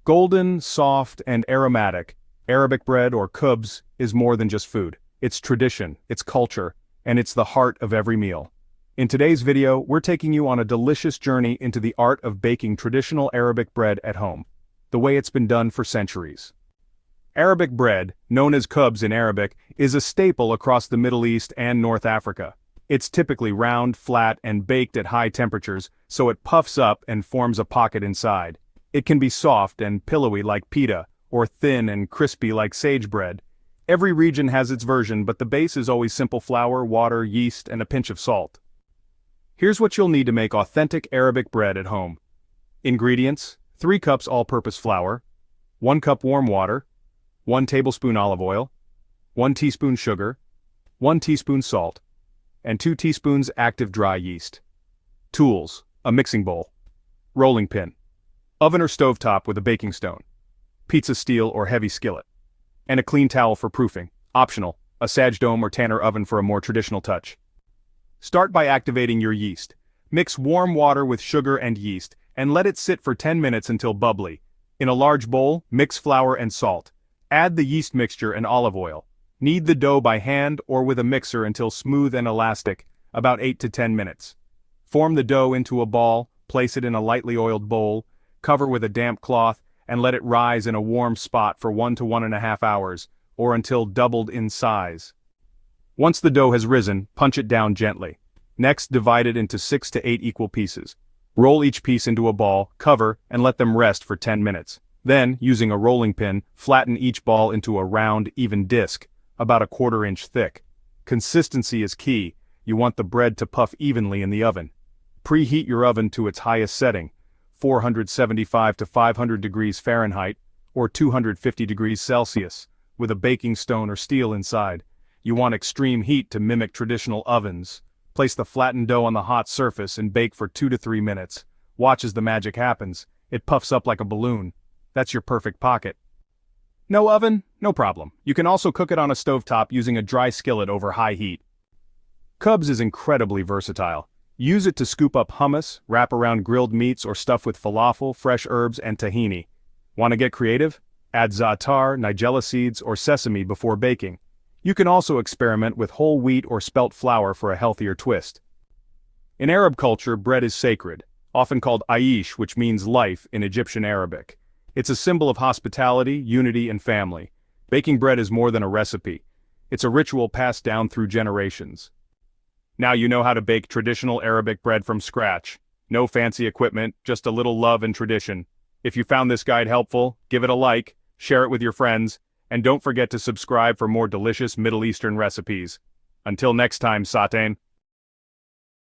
Golden, soft, and aromatic, Arabic bread or khubz is more than just food. It's tradition, it's culture, and it's the heart of every meal. In today's video, we're taking you on a delicious journey into the art of baking traditional Arabic bread at home, the way it's been done for centuries. Arabic bread, known as khubz in Arabic, is a staple across the Middle East and North Africa. It's typically round, flat, and baked at high temperatures, so it puffs up and forms a pocket inside. It can be soft and pillowy like pita, or thin and crispy like sage bread. Every region has its version, but the base is always simple flour, water, yeast, and a pinch of salt. Here's what you'll need to make authentic Arabic bread at home. Ingredients: 3 cups all-purpose flour, 1 cup warm water, 1 tablespoon olive oil, 1 teaspoon sugar, 1 teaspoon salt, and 2 teaspoons active dry yeast. Tools: a mixing bowl, rolling pin, oven or stovetop with a baking stone, pizza steel or heavy skillet, and a clean towel for proofing. Optional, a Sag dome or Tanner oven for a more traditional touch. Start by activating your yeast. Mix warm water with sugar and yeast, and let it sit for 10 minutes until bubbly. In a large bowl, mix flour and salt. Add the yeast mixture and olive oil. Knead the dough by hand or with a mixer until smooth and elastic, about 8 to 10 minutes. Form the dough into a ball, place it in a lightly oiled bowl, cover with a damp cloth, and let it rise in a warm spot for 1 to 1.5 hours, or until doubled in size. Once the dough has risen, punch it down gently. Next, divide it into 6 to 8 equal pieces. Roll each piece into a ball, cover, and let them rest for 10 minutes. Then, using a rolling pin, flatten each ball into a round, even disc, about 1/4 inch thick. Consistency is key. You want the bread to puff evenly in the oven. Preheat your oven to its highest setting, 475 to 500 degrees Fahrenheit, or 250 degrees Celsius, with a baking stone or steel inside. You want extreme heat to mimic traditional ovens. Place the flattened dough on the hot surface and bake for 2 to 3 minutes. Watch as the magic happens. It puffs up like a balloon. That's your perfect pocket. No oven? No problem. You can also cook it on a stovetop using a dry skillet over high heat. Khubz is incredibly versatile. Use it to scoop up hummus, wrap around grilled meats, or stuff with falafel, fresh herbs, and tahini. Want to get creative? Add za'atar, nigella seeds, or sesame before baking. You can also experiment with whole wheat or spelt flour for a healthier twist. In Arab culture, bread is sacred, often called aish, which means life in Egyptian Arabic. It's a symbol of hospitality, unity, and family. Baking bread is more than a recipe. It's a ritual passed down through generations. Now you know how to bake traditional Arabic bread from scratch. No fancy equipment, just a little love and tradition. If you found this guide helpful, give it a like, share it with your friends, and don't forget to subscribe for more delicious Middle Eastern recipes. Until next time, Satain.